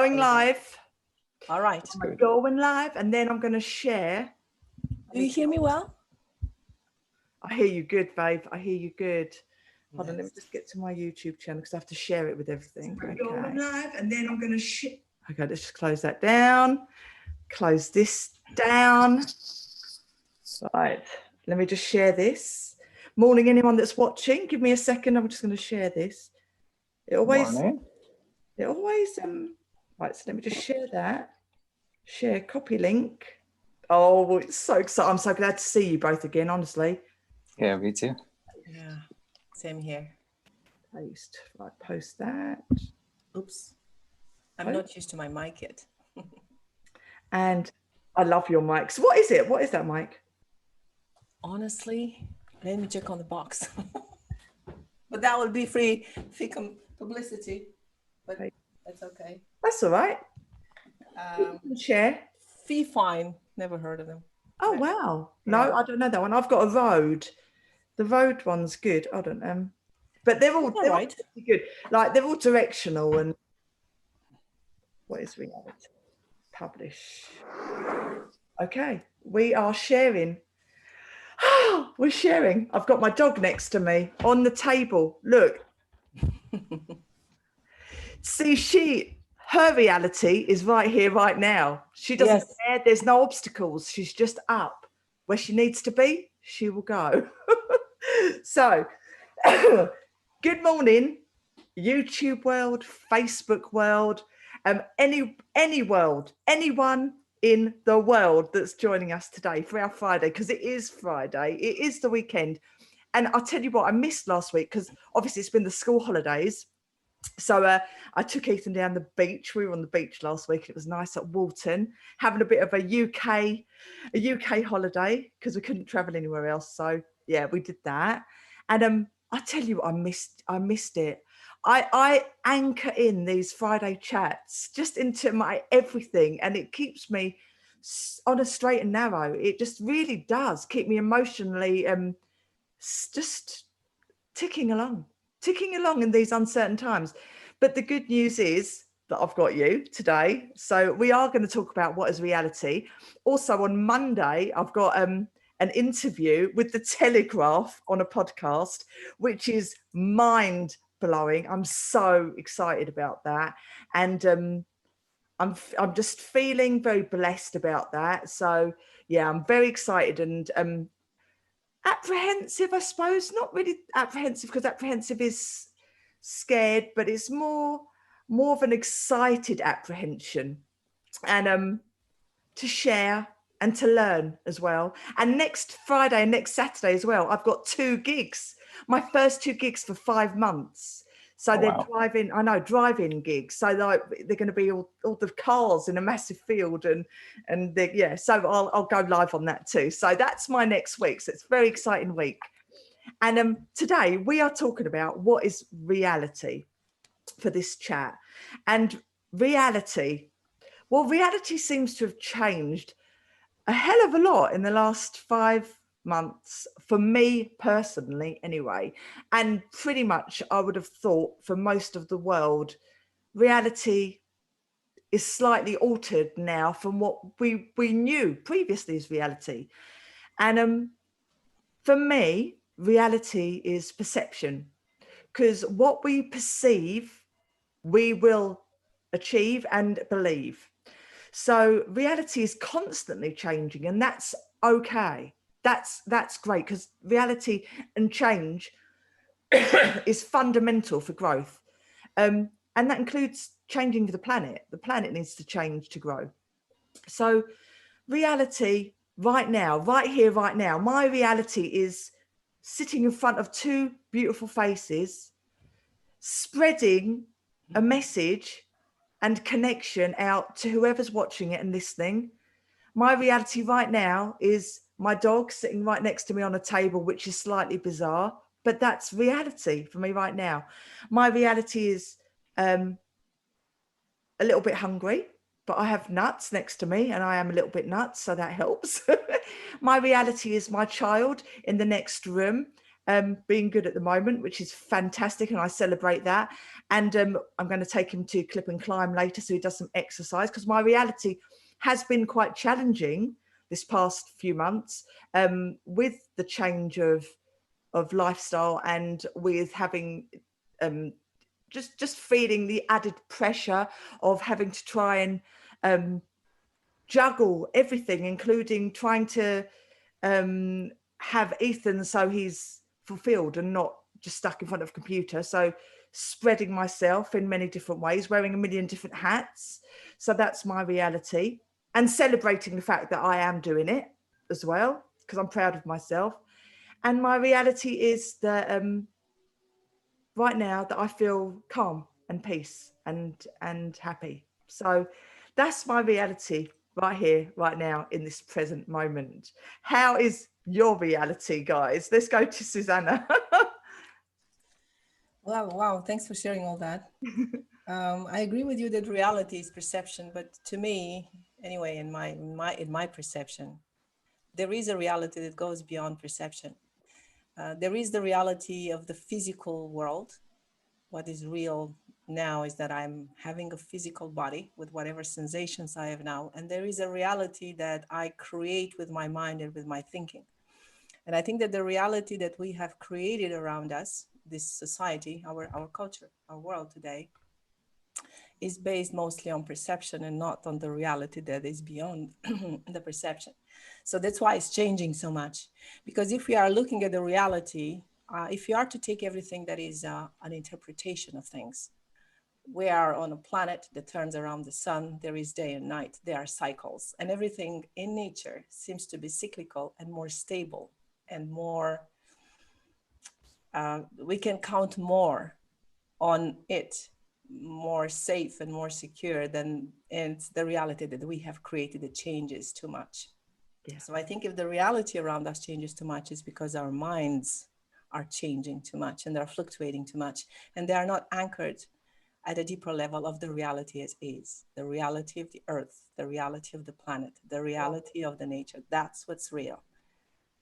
Going live. All right. I'm going live, and then I'm going to share. Do you hear me well? I hear you good, babe. I hear you good. Hold on, Yes. let me just get to my YouTube channel because I have to share it with everything. Okay. Going live, and then I'm going to share. Okay, let's just close that down. Close this down. Right, let me just share this. Morning, anyone that's watching. Give me a second. I'm just going to share this. Right, so let me just share that. Share, copy link. Oh, it's so exciting. I'm so glad to see you both again, honestly. Yeah, me too. Yeah, same here. Paste. Right, post that. Oops. I'm not used to my mic yet. And I love your mics. What is it? What is that mic? Honestly, let me check on the box. But that will be free publicity. But that's okay. That's all right. Share. Fee Fine. Never heard of them. Oh, wow. No, Yeah. I don't know that one. I've got a Rode. The Rode one's good. I don't know. But they're all right. All good. Like, they're all directional. And what is reality? Publish. Okay. We are sharing. We're sharing. I've got my dog next to me on the table. Look. See, her reality is right here, right now. She doesn't care. There's no obstacles. She's just up. Where she needs to be, she will go. So, good morning, YouTube world, Facebook world, any world, anyone in the world that's joining us today for our Friday, because it is Friday. It is the weekend. And I'll tell you what, I missed last week because obviously it's been the school holidays. So I took Ethan down the beach. We were on the beach last week. It was nice at Walton, having a bit of a UK holiday because we couldn't travel anywhere else. So yeah, we did that. And I tell you, I missed it. I anchor in these Friday chats just into my everything, and it keeps me on a straight and narrow. It just really does keep me emotionally just ticking along in these uncertain times. But the good news is that I've got you today. So we are going to talk about what is reality. Also on Monday, I've got an interview with the Telegraph on a podcast, which is mind blowing. I'm so excited about that. And I'm just feeling very blessed about that. So yeah, I'm very excited and apprehensive, I suppose. Not really apprehensive, because apprehensive is scared, but it's more of an excited apprehension, and to share and to learn as well. And next Friday and next Saturday as well, I've got 2 gigs, my first 2 gigs for 5 months. So they're drive-in gigs. So they're going to be all the cars in a massive field, and so I'll go live on that too. So that's my next week. So it's a very exciting week. And today we are talking about what is reality for this chat. And reality seems to have changed a hell of a lot in the last 5 months, for me personally anyway, and pretty much I would have thought for most of the world, reality is slightly altered now from what we knew previously as reality. And for me, reality is perception, because what we perceive we will achieve and believe. So reality is constantly changing, and that's okay. That's great, because reality and change is fundamental for growth. And that includes changing for the planet. The planet needs to change to grow. So reality right now, right here, right now, my reality is sitting in front of 2 beautiful faces, spreading a message and connection out to whoever's watching it and listening. My reality right now is my dog sitting right next to me on a table, which is slightly bizarre, but that's reality for me right now. My reality is a little bit hungry, but I have nuts next to me and I am a little bit nuts, so that helps. My reality is my child in the next room being good at the moment, which is fantastic, and I celebrate that. And I'm going to take him to Clip and Climb later so he does some exercise, because my reality has been quite challenging this past few months, with the change of lifestyle, and with having just feeling the added pressure of having to try and juggle everything, including trying to have Ethan so he's fulfilled and not just stuck in front of a computer. So spreading myself in many different ways, wearing a million different hats. So that's my reality, and celebrating the fact that I am doing it as well, because I'm proud of myself. And my reality is that right now that I feel calm and peace and happy. So that's my reality right here, right now, in this present moment. How is your reality, guys? Let's go to Susanna. Wow. Thanks for sharing all that. I agree with you that reality is perception, but to me, anyway, in my perception, there is a reality that goes beyond perception. There is the reality of the physical world. What is real now is that I'm having a physical body with whatever sensations I have now. And there is a reality that I create with my mind and with my thinking. And I think that the reality that we have created around us, this society, our culture, our world today, is based mostly on perception and not on the reality that is beyond the perception. So that's why it's changing so much. Because if we are looking at the reality, if you are to take everything that is an interpretation of things, we are on a planet that turns around the sun. There is day and night. There are cycles. And everything in nature seems to be cyclical and more stable and more, we can count more on it, more safe and more secure than it's the reality that we have created that changes too much. Yeah. So I think if the reality around us changes too much, it's because our minds are changing too much and they're fluctuating too much, and they are not anchored at a deeper level of the reality as is, the reality of the earth, the reality of the planet, the reality of the nature. That's what's real.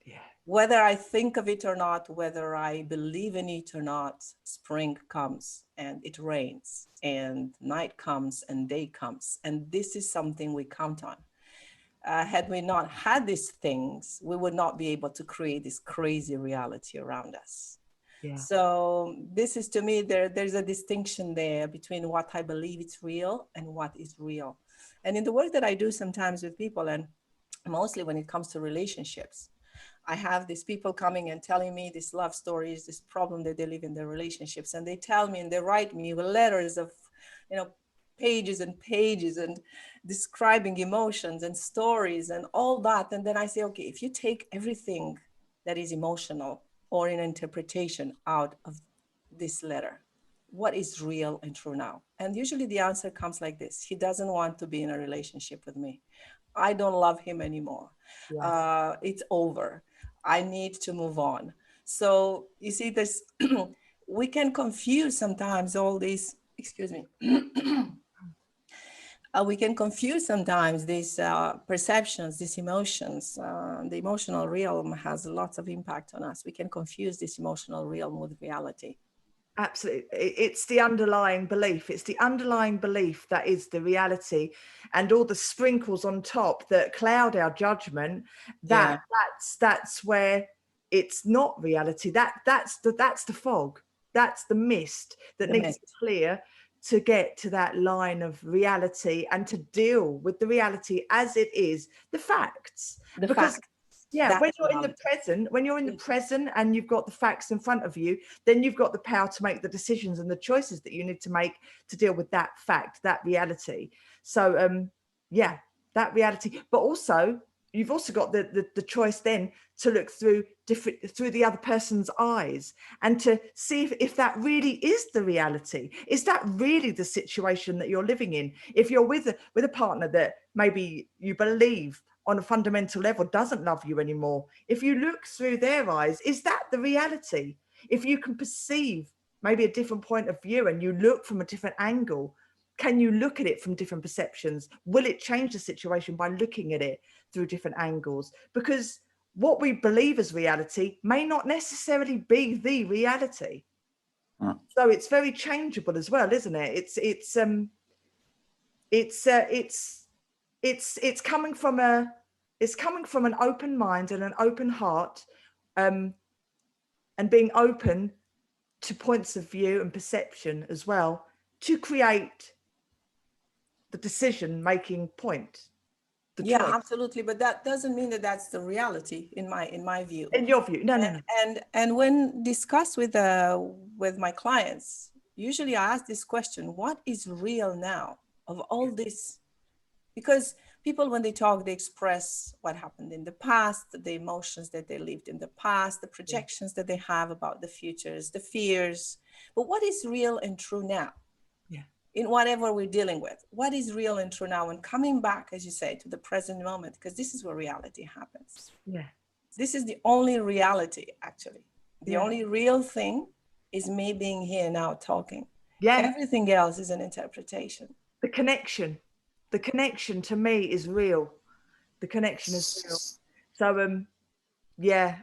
Yeah. Whether I think of it or not, whether I believe in it or not, spring comes and it rains, and night comes and day comes. And this is something we count on. Had we not had these things, we would not be able to create this crazy reality around us. Yeah. So this is, to me, there's a distinction there between what I believe is real and what is real. And in the work that I do sometimes with people, and mostly when it comes to relationships, I have these people coming and telling me these love stories, this problem that they live in their relationships. And they tell me and they write me with letters of, pages and pages and describing emotions and stories and all that. And then I say, okay, if you take everything that is emotional or an interpretation out of this letter, what is real and true now? And usually the answer comes like this: he doesn't want to be in a relationship with me. I don't love him anymore. Yes. It's over. I need to move on. So you see this, we can confuse sometimes all these, excuse me. We can confuse sometimes these perceptions, these emotions. The emotional realm has lots of impact on us. We can confuse this emotional realm with reality. Absolutely. It's the underlying belief. It's the underlying belief that is the reality, and all the sprinkles on top that cloud our judgment. That's where it's not reality. That's the fog. That's the mist that needs to clear to get to that line of reality and to deal with the reality as it is, the facts. Yeah, when you're in the present and you've got the facts in front of you, then you've got the power to make the decisions and the choices that you need to make to deal with that fact, that reality. So that reality. But also, you've also got the choice then to look through the other person's eyes and to see if that really is the reality. Is that really the situation that you're living in? If you're with a partner that maybe you believe on a fundamental level doesn't love you anymore, if you look through their eyes, is that the reality? If you can perceive maybe a different point of view and you look from a different angle, can you look at it from different perceptions? Will it change the situation by looking at it through different angles? Because what we believe as reality may not necessarily be the reality. So it's very changeable as well, isn't it? It's coming from an open mind and an open heart, and being open to points of view and perception as well, to create the decision making point. Yeah, absolutely. But that doesn't mean that that's the reality in my view. In your view, no. And when discussed with my clients, usually I ask this question: what is real now of all this? Because people, when they talk, they express what happened in the past, the emotions that they lived in the past, the projections that they have about the futures, the fears. But what is real and true now? In whatever we're dealing with, what is real and true now? And coming back, as you say, to the present moment, because this is where reality happens. This is the only reality, actually. The only real thing is me being here now talking. Everything else is an interpretation. The connection to me is real. The connection is real. So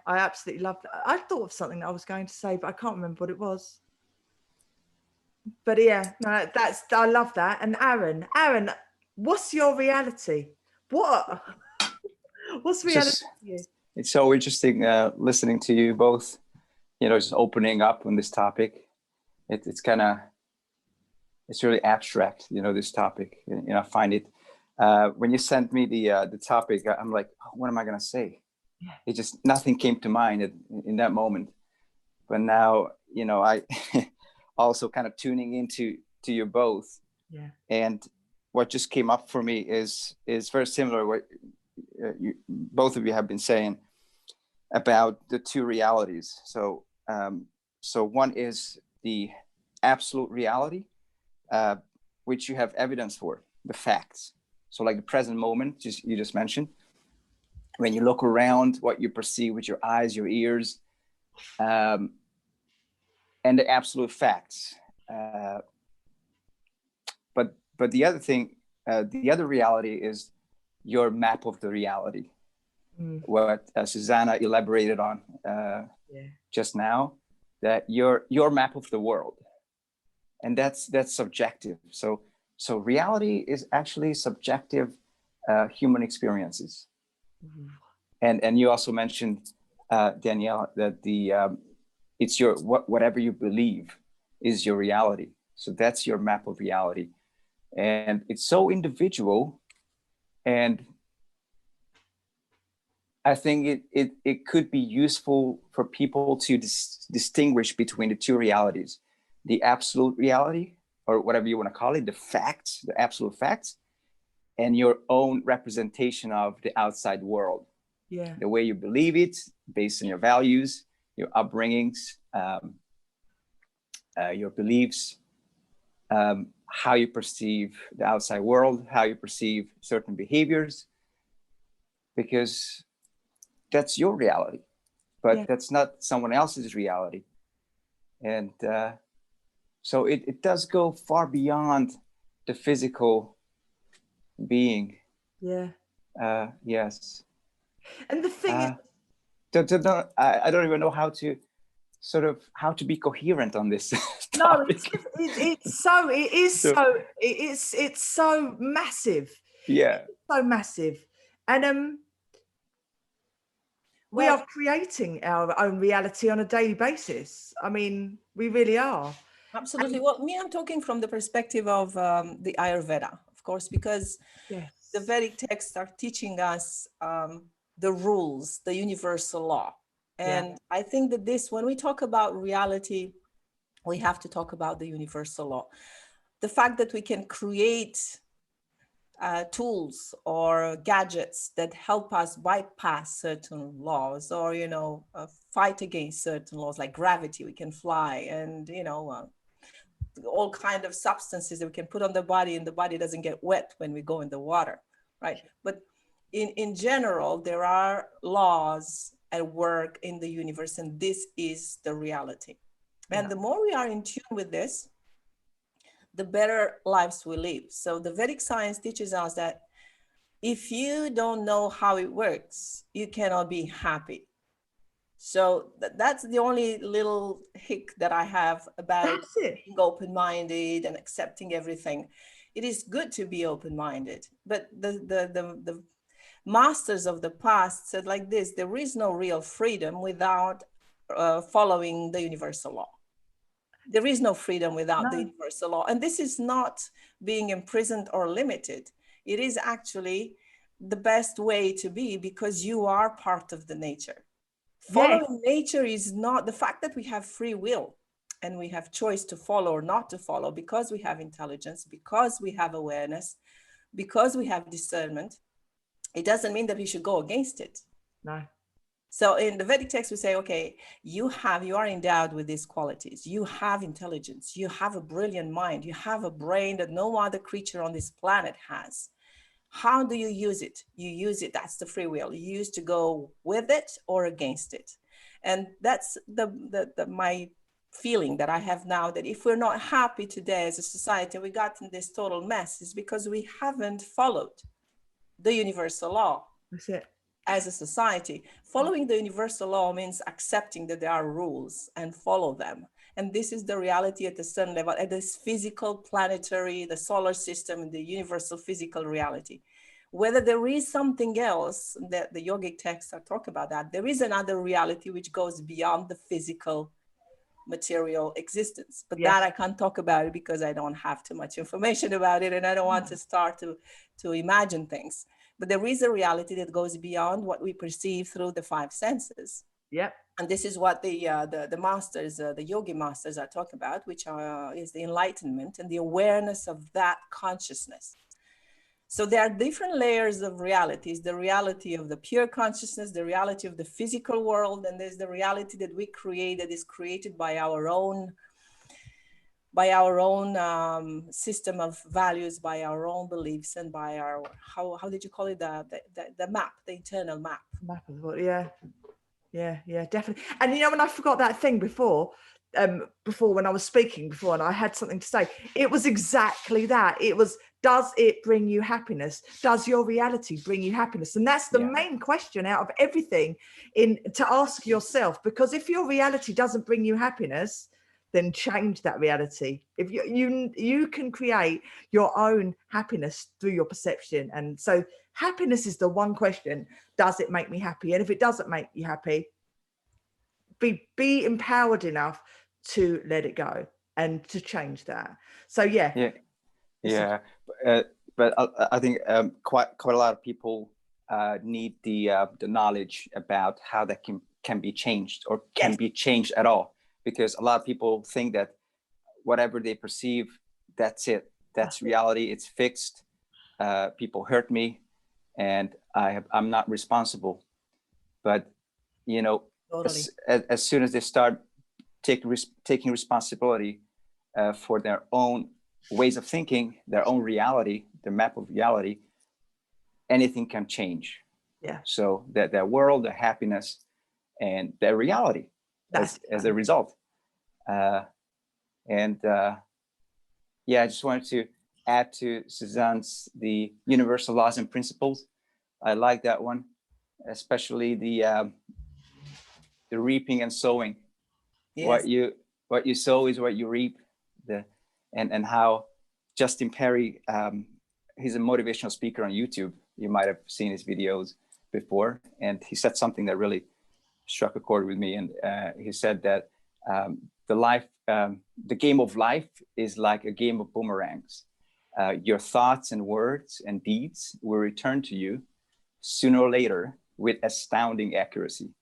I absolutely love that. I thought of something that I was going to say, but I can't remember what it was. But I love that. And Aaron, what's your reality? What's reality for you? It's so interesting listening to you both, just opening up on this topic. It's really abstract, this topic. I find it, when you sent me the topic, I'm like, what am I going to say? It just, nothing came to mind in that moment. But now, I also kind of tuning into you both. And what just came up for me is very similar what both of you have been saying about the two realities. So one is the absolute reality, which you have evidence for, the facts. So like the present moment, you just mentioned, when you look around, what you perceive with your eyes, your ears, and the absolute facts. But the other thing, the other reality is your map of the reality. What Susanna elaborated on just now, that your map of the world, and that's subjective. So reality is actually subjective human experiences. And you also mentioned, Danielle, that it's your whatever you believe is your reality. So that's your map of reality, and it's so individual. And I think it could be useful for people to distinguish between the two realities: the absolute reality, or whatever you want to call it, the facts, the absolute facts, and your own representation of the outside world. The way you believe it, based on your values, your upbringings, your beliefs, how you perceive the outside world, how you perceive certain behaviors, because that's your reality, but that's not someone else's reality. And so it does go far beyond the physical being. Yes. And the thing is, I don't even know how to be coherent on this topic. No, it's so massive. It's so massive. And we are creating our own reality on a daily basis. I mean, we really are. Absolutely. Well, I'm talking from the perspective of the Ayurveda, of course, because the Vedic texts are teaching us the rules, the universal law. And I think that when we talk about reality, we have to talk about the universal law. The fact that we can create tools or gadgets that help us bypass certain laws, or, fight against certain laws, like gravity, we can fly, and, all kind of substances that we can put on the body, and the body doesn't get wet when we go in the water, right? But in general, there are laws at work in the universe, and this is the reality. And the more we are in tune with this, the better lives we live. So the Vedic science teaches us that if you don't know how it works, you cannot be happy. So that's the only little hick that I have about being open-minded and accepting everything. It is good to be open-minded, but the masters of the past said like this: there is no real freedom without following the universal law. There is no freedom without the universal law. And this is not being imprisoned or limited. It is actually the best way to be, because you are part of the nature. Following nature is not the fact that we have free will and we have choice to follow or not to follow, because we have intelligence, because we have awareness, because we have discernment. It doesn't mean that we should go against it. No. So in the Vedic text, we say, okay, you are endowed with these qualities. You have intelligence. You have a brilliant mind. You have a brain that no other creature on this planet has. How do you use it? You use it. That's the free will. You use to go with it or against it. And that's my feeling that I have now, that if we're not happy today as a society, we got in this total mess, is because we haven't followed the universal law. That's it. As a society. Following the universal law means accepting that there are rules and follow them. And this is the reality at the sun level, at this physical, planetary, the solar system, and the universal physical reality. Whether there is something else, that the yogic texts are talking about that, there is another reality which goes beyond the physical material existence. But that I can't talk about it because I don't have too much information about it, and I don't want to start to imagine things. But there is a reality that goes beyond what we perceive through the five senses. Yep. And this is what the masters, the yogi masters are talking about, which is the enlightenment and the awareness of that consciousness. So there are different layers of realities: the reality of the pure consciousness, the reality of the physical world, and there's the reality that we create, that is created by our own system of values, by our own beliefs, and by our, how did you call it, the map, the internal map. Yeah, definitely. And when I forgot that thing before when I was speaking before, and I had something to say, it was exactly that. It was, does it bring you happiness? Does your reality bring you happiness? And that's the main question out of everything to ask yourself, because if your reality doesn't bring you happiness, then change that reality. If you can create your own happiness through your perception. And so happiness is the one question: does it make me happy? And if it doesn't make you happy, be empowered enough to let it go and to change that. So but I think quite a lot of people need the knowledge about how that can be changed, or can be changed at all. Because a lot of people think that whatever they perceive, that's it. That's reality. It's fixed. People hurt me, and I'm not responsible. But totally. as soon as they start taking responsibility for their own ways of thinking, their own reality, their map of reality, anything can change. Yeah. So their world, their happiness, and their reality as a result. I just wanted to add to Suzanne's the universal laws and principles. I like that one, especially the reaping and sowing. Yes. What you sow is what you reap. And how Justin Perry, he's a motivational speaker on YouTube. You might have seen his videos before, and he said something that really struck a chord with me. And he said that the game of life is like a game of boomerangs. Your thoughts and words and deeds will return to you sooner or later with astounding accuracy.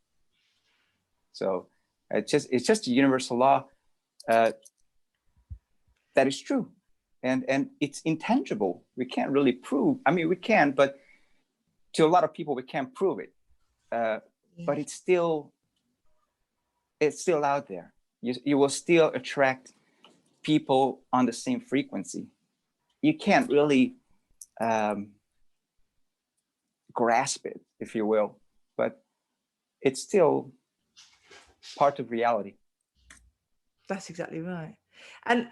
So it's just a universal law that is true, and it's intangible. We can't really prove. I mean, we can, but to a lot of people, we can't prove it. But it's still out there. You will still attract people on the same frequency. You can't really grasp it, if you will, but it's still part of reality. That's exactly right. And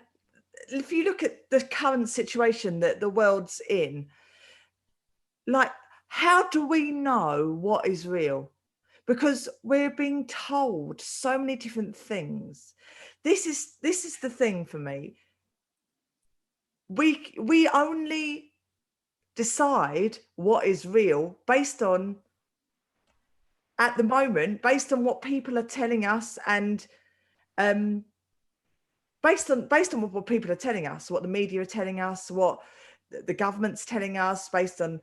if you look at the current situation that the world's in, like, how do we know what is real? Because we're being told so many different things. This is the thing for me. We only decide what is real based on, at the moment, based on what people are telling us, and based on what people are telling us, what the media are telling us, what the government's telling us, based on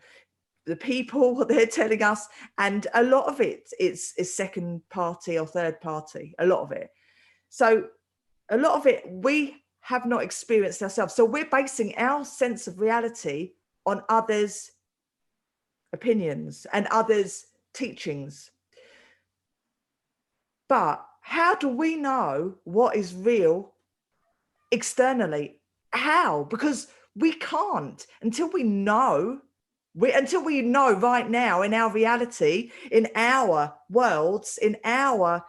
the people, what they're telling us. And a lot of it is second party or third party, a lot of it. So a lot of it we have not experienced ourselves. So we're basing our sense of reality on others' opinions and others' teachings. But how do we know what is real externally? How? Because we can't until we know right now, in our reality, in our worlds, in our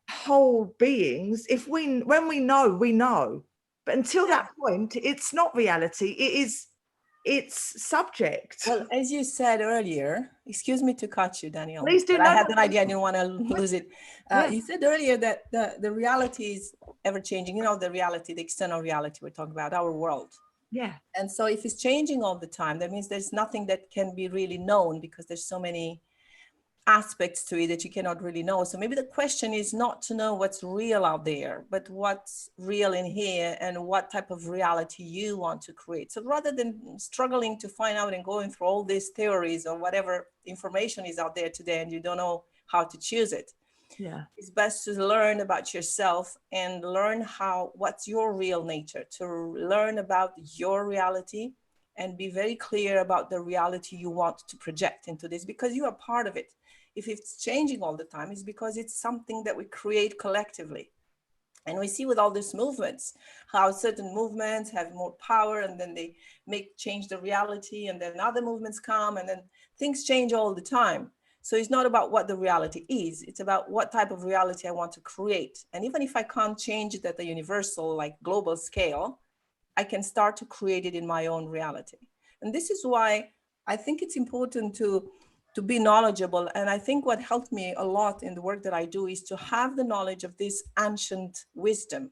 whole beings. When we know, but until that point, it's not reality. It's subject. Well, as you said earlier, excuse me to cut you, Danielle. Please do. But I had an idea. I didn't want to lose it. You said earlier that the reality is ever changing. You know, the reality, the external reality we're talking about, our world. Yeah. And so if it's changing all the time, that means there's nothing that can be really known, because there's so many aspects to it that you cannot really know. So maybe the question is not to know what's real out there, but what's real in here and what type of reality you want to create. So rather than struggling to find out and going through all these theories or whatever information is out there today and you don't know how to choose it, it's best to learn about yourself and learn what's your real nature, to learn about your reality and be very clear about the reality you want to project into this, because you are part of it. If it's changing all the time, it's because it's something that we create collectively. And we see with all these movements, how certain movements have more power and then they change the reality, and then other movements come and then things change all the time. So it's not about what the reality is, it's about what type of reality I want to create. And even if I can't change it at the universal, like global scale, I can start to create it in my own reality. And this is why I think it's important to be knowledgeable. And I think what helped me a lot in the work that I do is to have the knowledge of this ancient wisdom,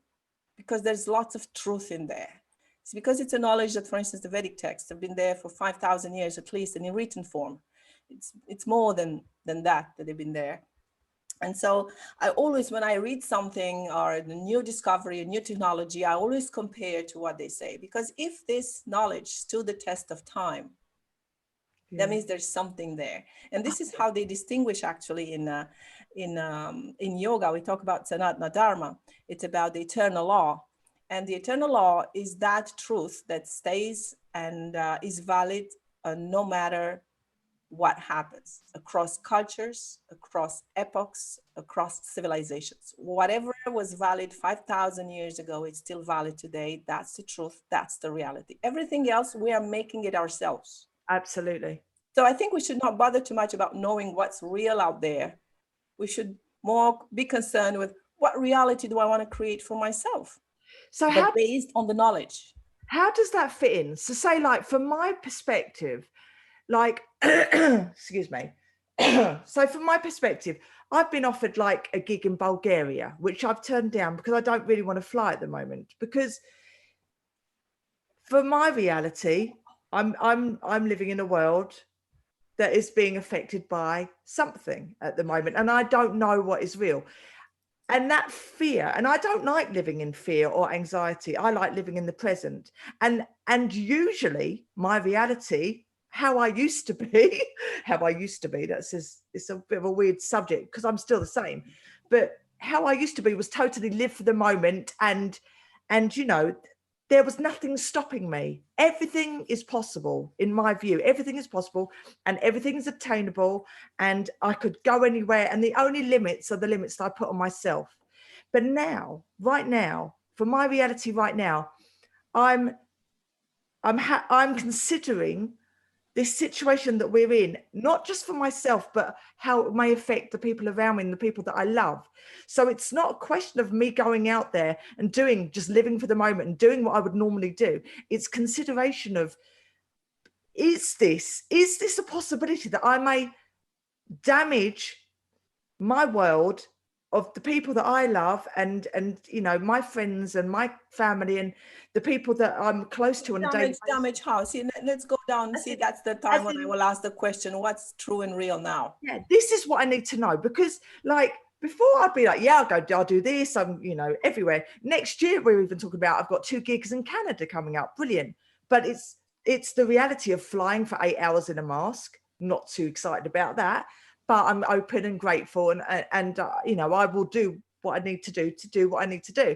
because there's lots of truth in there. It's because it's a knowledge that, for instance, the Vedic texts have been there for 5,000 years at least, and in written form. It's more than that they've been there. And so I always, when I read something or a new discovery, a new technology, I always compare to what they say, because if this knowledge stood the test of time, that means there's something there. And this is how they distinguish actually in yoga. We talk about Sanatana Dharma. It's about the eternal law. And the eternal law is that truth that stays and is valid no matter what happens, across cultures, across epochs, across civilizations. Whatever was valid 5,000 years ago, it's still valid today. That's the truth. That's the reality. Everything else, we are making it ourselves. Absolutely. So I think we should not bother too much about knowing what's real out there. We should more be concerned with what reality do I want to create for myself? So based on the knowledge. How does that fit in? So say, like, from my perspective, like, excuse me. So from my perspective, I've been offered like a gig in Bulgaria, which I've turned down because I don't really want to fly at the moment, because for my reality, I'm living in a world that is being affected by something at the moment, and I don't know what is real. And that fear, and I don't like living in fear or anxiety. I like living in the present. And usually my reality, how I used to be, it's a bit of a weird subject because I'm still the same. But how I used to be was totally live for the moment, and you know, there was nothing stopping me. Everything is possible, in my view. Everything is possible and everything is attainable, and I could go anywhere, and the only limits are the limits that I put on myself. But now, right now, for my reality right now, I'm considering this situation that we're in, not just for myself, but how it may affect the people around me and the people that I love. So it's not a question of me going out there and just living for the moment and doing what I would normally do. It's consideration of, is this a possibility that I may damage my world of the people that I love and you know, my friends and my family and the people that I'm close to on a daily basis? Damage how? See, let's go down. See, that's the time when I will ask the question, what's true and real now? Yeah, this is what I need to know, because like before I'd be like, yeah, I'll do this. I'm, you know, everywhere. Next year we're even talking about, I've got 2 gigs in Canada coming up. Brilliant. But it's the reality of flying for 8 hours in a mask. Not too excited about that, but I'm open and grateful, and you know, I will do what I need to do what I need to do.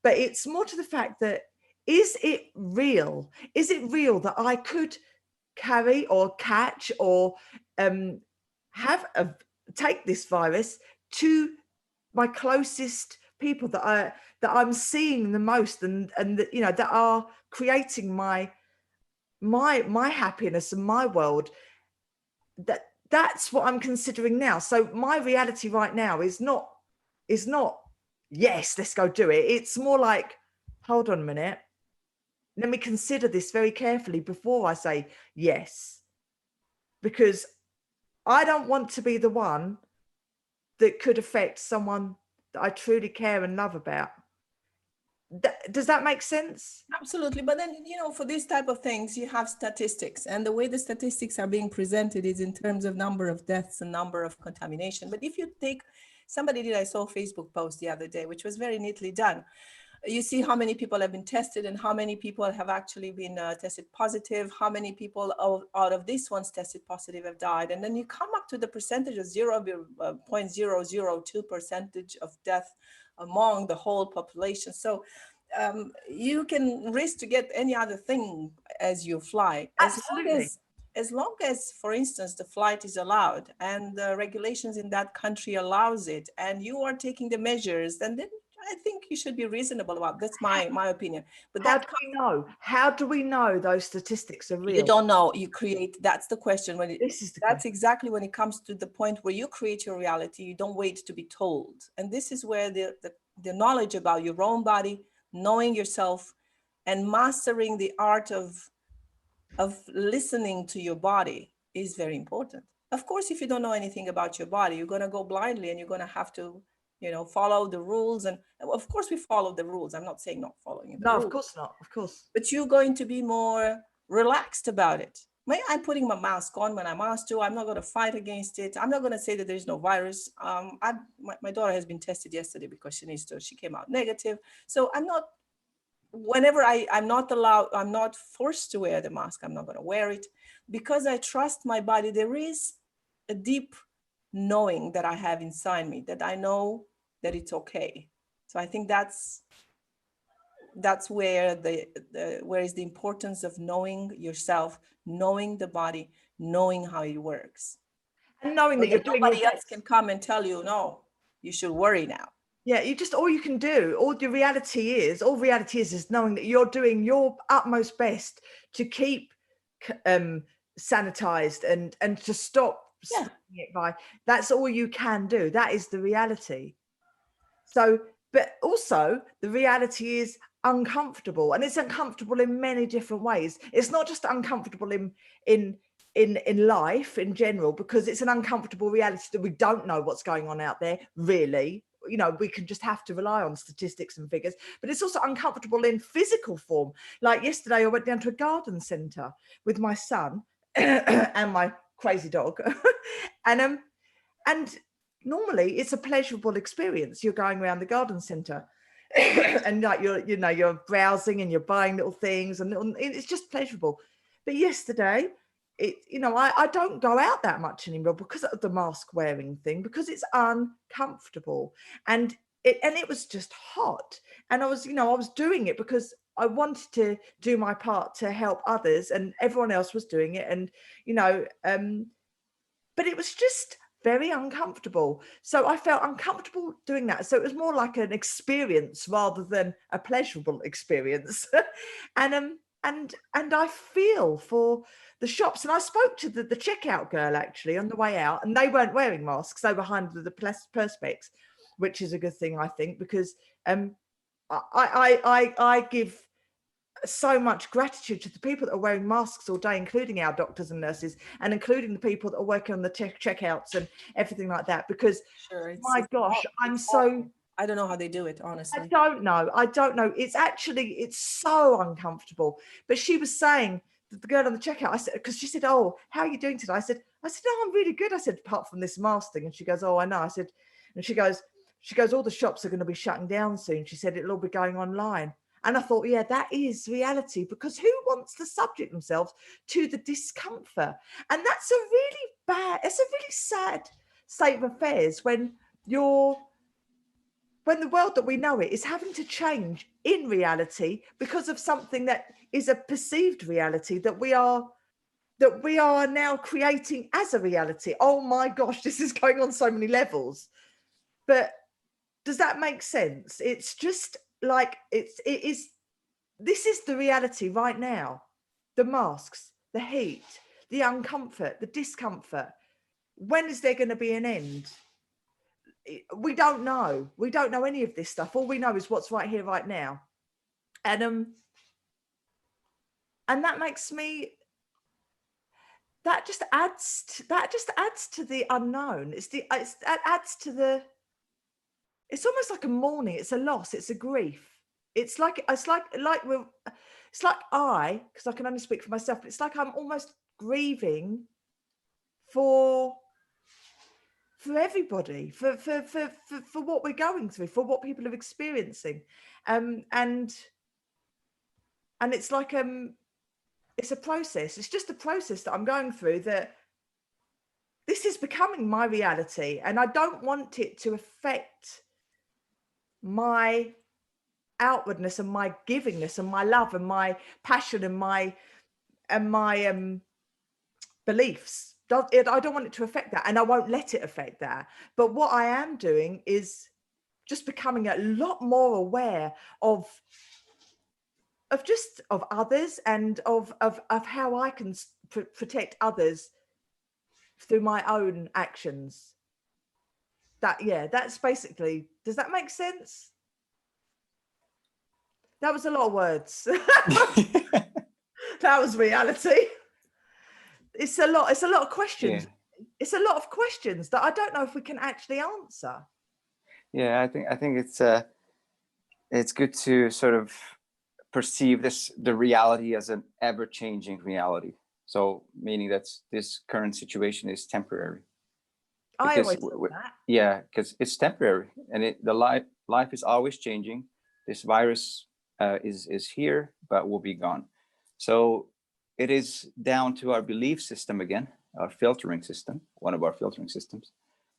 But it's more to the fact that, is it real? Is it real that I could carry or catch or take this virus to my closest people that I'm seeing the most, and that, you know, that are creating my happiness and my world? That's what I'm considering now. So my reality right now is not yes, let's go do it. It's more like, hold on a minute, let me consider this very carefully before I say yes, because I don't want to be the one that could affect someone that I truly care and love about. Does that make sense? Absolutely. But then, you know, for these type of things, you have statistics, and the way the statistics are being presented is in terms of number of deaths and number of contamination. But if you take, I saw a Facebook post the other day, which was very neatly done. You see how many people have been tested and how many people have actually been tested positive, how many people out of these ones tested positive have died. And then you come up to the percentage of 0.002% of death among the whole population. So you can risk to get any other thing as you fly. Absolutely. As long as, for instance, the flight is allowed and the regulations in that country allows it, and you are taking the measures, and then I think you should be reasonable about it. That's my opinion. But how do we know? How do we know those statistics are real? You don't know. You create. That's the question. That's question. Exactly when it comes to the point where you create your reality. You don't wait to be told. And this is where the knowledge about your own body, knowing yourself, and mastering the art of listening to your body is very important. Of course, if you don't know anything about your body, you're going to go blindly, and you're going to have to, you know, follow the rules. And of course we follow the rules. I'm not saying not following the rules. No, of course not. Of course. But you're going to be more relaxed about it. I'm putting my mask on when I'm asked to. I'm not going to fight against it. I'm not going to say that there's no virus. My daughter has been tested yesterday because she came out negative. So I'm not, whenever I'm not allowed, I'm not forced to wear the mask, I'm not going to wear it, because I trust my body. There is a deep knowing that I have inside me, that I know that it's okay. So I think that's where where is the importance of knowing yourself, knowing the body, knowing how it works, and knowing that you're doing nobody else can come and tell you, no, you should worry now. Yeah, all you can do, all reality is knowing that you're doing your utmost best to keep sanitized and to stop it by. That's all you can do. That is the reality. So, but also the reality is uncomfortable, and it's uncomfortable in many different ways. It's not just uncomfortable in life in general, because it's an uncomfortable reality that we don't know what's going on out there, really. You know, we can just have to rely on statistics and figures. But it's also uncomfortable in physical form. Like yesterday, I went down to a garden centre with my son and my crazy dog, and normally it's a pleasurable experience. You're going around the garden centre and like you're browsing and you're buying little things, and it's just pleasurable. But yesterday, I don't go out that much anymore because of the mask wearing thing, because it's uncomfortable, and it was just hot, and I was doing it because I wanted to do my part to help others, and everyone else was doing it, and but it was just very uncomfortable. So I felt uncomfortable doing that. So it was more like an experience rather than a pleasurable experience. and I feel for the shops. And I spoke to the checkout girl actually on the way out, and they weren't wearing masks. They were behind the perspex, which is a good thing, I think, because I give so much gratitude to the people that are wearing masks all day, including our doctors and nurses, and including the people that are working on the checkouts and everything like that, because my gosh, I don't know how they do it, honestly. I don't know. It's so uncomfortable. But she was saying, the girl on the checkout, I said, because she said, "Oh, how are you doing today?" I said, "No, I'm really good." I said, "Apart from this mask thing." And she goes, "Oh, I know." I said, and she goes, "All the shops are going to be shutting down soon." She said, "It'll all be going online." And I thought, yeah, that is reality, because who wants to subject themselves to the discomfort? And it's a really sad state of affairs when the world that we know it is having to change in reality because of something that is a perceived reality that we are now creating as a reality. Oh my gosh, this is going on so many levels. But does that make sense? It's just like, this is the reality right now. The masks, the heat, the uncomfort, the discomfort. When is there going to be an end? We don't know. We don't know any of this stuff. All we know is what's right here, right now. And that makes me, that just adds to the unknown. It's almost like a mourning. It's a loss. It's a grief. Because I can only speak for myself, but it's like I'm almost grieving for everybody, for what we're going through, for what people are experiencing. And it's like, it's a process. It's just a process that I'm going through, that this is becoming my reality. And I don't want it to affect my outwardness and my givingness and my love and my passion and my beliefs. I don't want it to affect that, and I won't let it affect that. But what I am doing is just becoming a lot more aware of others, and of how I can protect others through my own actions. That's basically, does that make sense? That was a lot of words. That was reality. It's a lot of questions. Yeah. It's a lot of questions that I don't know if we can actually answer. Yeah, I think it's good to sort of perceive the reality as an ever-changing reality. So meaning that this current situation is temporary. I always thought that. Yeah, because it's temporary, and the life is always changing. This virus is here, but will be gone. So it is down to our belief system again, our filtering system, one of our filtering systems,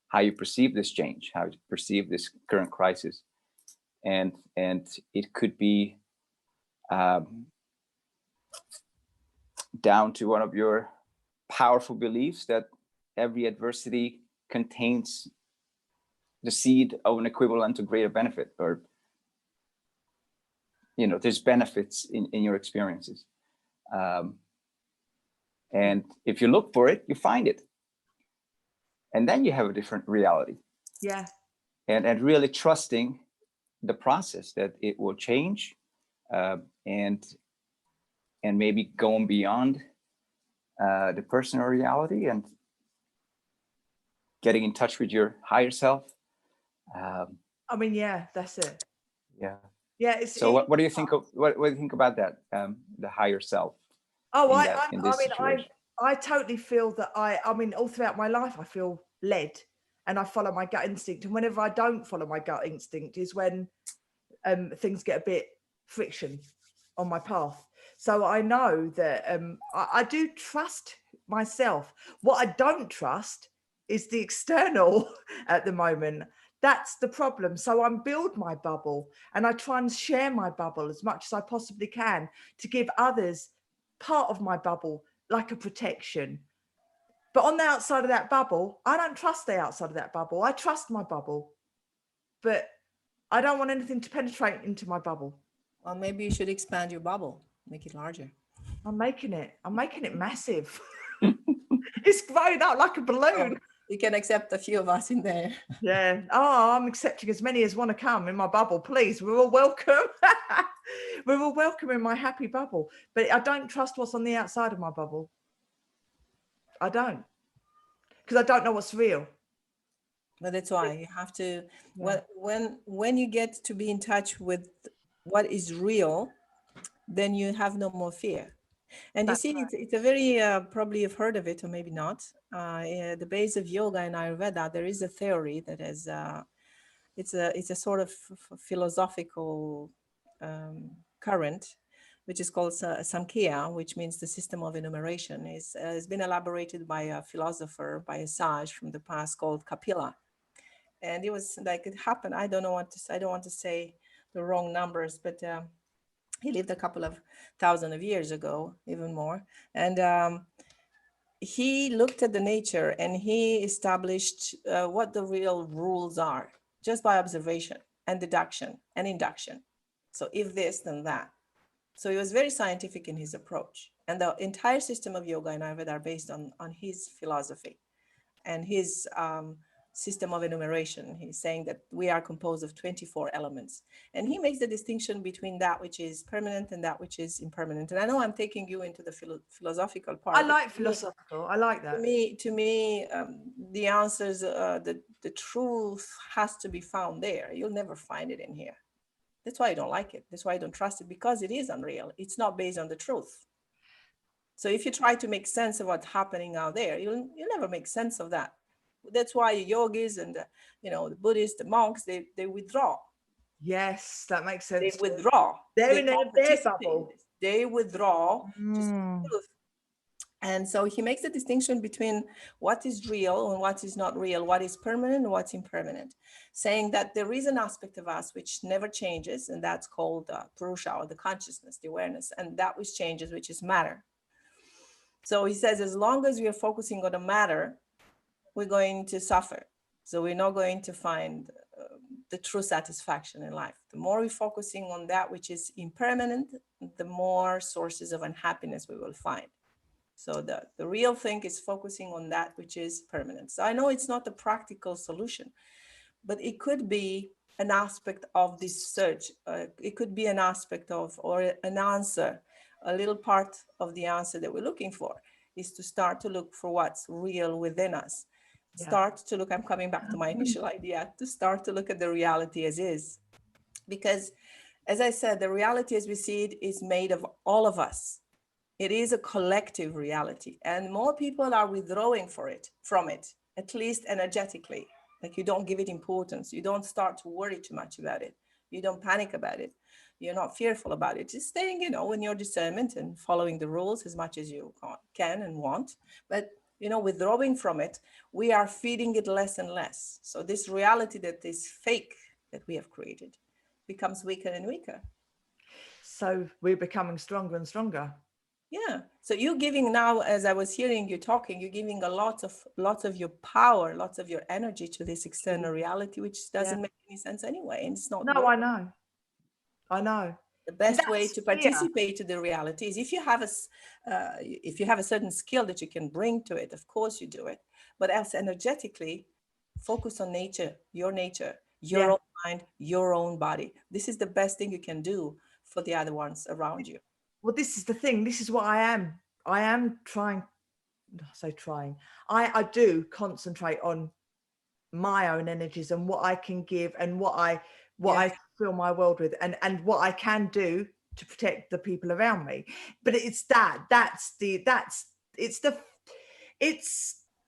how you perceive this change, how you perceive this current crisis. And it could be down to one of your powerful beliefs that every adversity contains the seed of an equivalent to greater benefit, or there's benefits in your experiences. And if you look for it, you find it. And then you have a different reality. Yeah. And really trusting the process, that it will change, and maybe going beyond the personal reality and getting in touch with your higher self. That's it. Yeah. Yeah. So what do you think of what do you think about that? The higher self. Oh, I totally feel that all throughout my life, I feel led, and I follow my gut instinct. And whenever I don't follow my gut instinct is when things get a bit friction on my path. So I know that I do trust myself. What I don't trust is the external at the moment. That's the problem. So I build my bubble, and I try and share my bubble as much as I possibly can to give others part of my bubble, like a protection. But on the outside of that bubble, I don't trust the outside of that bubble. I trust my bubble, but I don't want anything to penetrate into my bubble. Well, maybe you should expand your bubble, make it larger. I'm making it massive. It's growing out like a balloon. You can accept a few of us in there. Yeah. Oh, I'm accepting as many as want to come in my bubble. Please, we're all welcome. we're all welcome in my happy bubble. But I don't trust what's on the outside of my bubble. I don't, because I don't know what's real. But that's why you have to, when you get to be in touch with what is real, then you have no more fear. And you see, it's a very, probably you've heard of it or maybe not. The base of yoga and Ayurveda, there is a theory that is, it's a sort of philosophical current, which is called Samkhya, which means the system of enumeration. Has been elaborated by a philosopher, by a sage from the past called Kapila. And it was like, it happened, I don't want to say the wrong numbers, but he lived a couple of thousand of years ago, even more. And he looked at the nature and he established what the real rules are, just by observation and deduction and induction. So if this, then that. So he was very scientific in his approach. And the entire system of yoga and Ayurveda are based on his philosophy and his system of enumeration. He's saying that we are composed of 24 elements. And he makes the distinction between that which is permanent and that which is impermanent. And I know I'm taking you into the philosophical part. I like philosophical. I like that. To me, the answers, the truth has to be found there. You'll never find it in here. That's why I don't like it. That's why I don't trust it, because it is unreal. It's not based on the truth. So if you try to make sense of what's happening out there, you'll never make sense of that. That's why yogis and the Buddhists, the monks, they withdraw. Yes, that makes sense. They withdraw. They're in their bubble. They withdraw to see the truth. And so he makes the distinction between what is real and what is not real, what is permanent and what's impermanent, saying that there is an aspect of us which never changes, and that's called Purusha, or the consciousness, the awareness, and that which changes, which is matter. So he says, as long as we are focusing on the matter, we're going to suffer. So we're not going to find the true satisfaction in life. The more we're focusing on that which is impermanent, the more sources of unhappiness we will find. So the real thing is focusing on that which is permanent. So I know it's not a practical solution, but it could be an aspect of this search. It could be an aspect of, or an answer, a little part of the answer that we're looking for is to start to look for what's real within us. Start to look, I'm coming back to my initial idea, to start to look at the reality as is. Because as I said, the reality as we see it is made of all of us. It is a collective reality, and more people are withdrawing from it, at least energetically. Like, you don't give it importance. You don't start to worry too much about it. You don't panic about it. You're not fearful about it. Just staying, in your discernment and following the rules as much as you can and want. But, withdrawing from it, we are feeding it less and less. So this reality that is fake that we have created becomes weaker and weaker. So we're becoming stronger and stronger. Yeah. So you're giving now, as I was hearing you talking, you're giving a lot of your power, lots of your energy to this external reality, which doesn't make any sense anyway. And it's not. No, I know. The best way to participate to the reality is if you have a certain skill that you can bring to it, of course you do it. But else energetically, focus on nature, your own mind, your own body. This is the best thing you can do for the other ones around you. Well, this is the thing. This is what I am. I am trying. I do concentrate on my own energies and what I can give and what I fill my world with, and what I can do to protect the people around me. But it's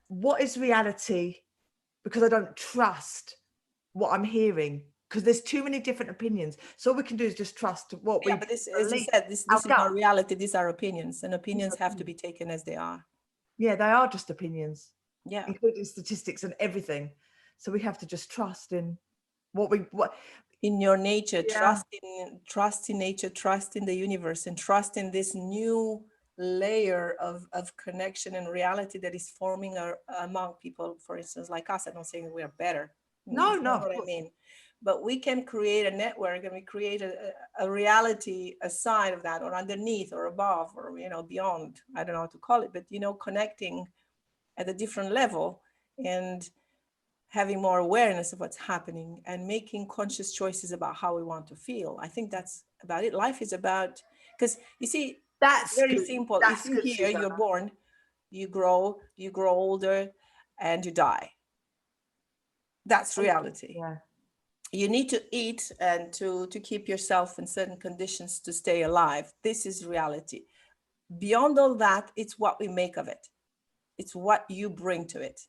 what is reality, because I don't trust what I'm hearing, because there's too many different opinions. So all we can do is just trust what we. But this, as you said, this is not reality. These are opinions, and opinions have to be taken as they are. Yeah, they are just opinions. Yeah, including statistics and everything. So we have to just trust in what in your nature. Trust in nature. Trust in the universe, and trust in this new layer of connection and reality that is forming among people. For instance, like us. I'm not saying that we are better. No, what I mean. But we can create a network, and we create a reality aside of that, or underneath, or above, or beyond. I don't know how to call it, but connecting at a different level and having more awareness of what's happening and making conscious choices about how we want to feel. I think that's about it. Life is about, because you see, That's very good. simple. That's If you're good, here, you're Susanna. born, you grow older, and you die. That's reality. Yeah. You need to eat and to keep yourself in certain conditions to stay alive. This is reality. Beyond all that, it's what we make of it. It's what you bring to it.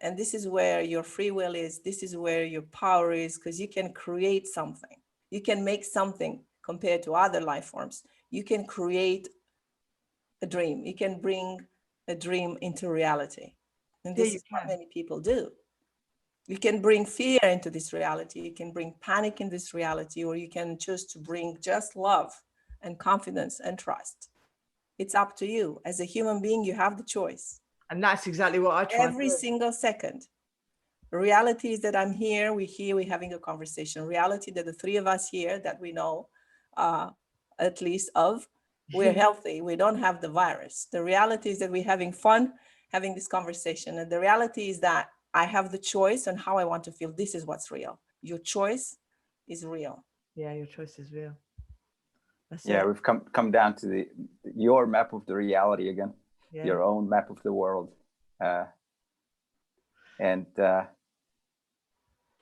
And this is where your free will is. This is where your power is, because you can create something. You can make something compared to other life forms. You can create a dream. You can bring a dream into reality. And this is what many people do. You can bring fear into this reality. You can bring panic in this reality, or you can choose to bring just love and confidence and trust. It's up to you. As a human being, you have the choice. And that's exactly what I try. Every single second. Reality is that I'm here, we're having a conversation. Reality that the three of us here that we know, at least of, we're healthy. We don't have the virus. The reality is that we're having fun, having this conversation. And the reality is that I have the choice on how I want to feel. This is what's real. Your choice is real. Yeah, your choice is real. That's Yeah, it. we've come down to your map of the reality again, Yeah. your own map of the world. And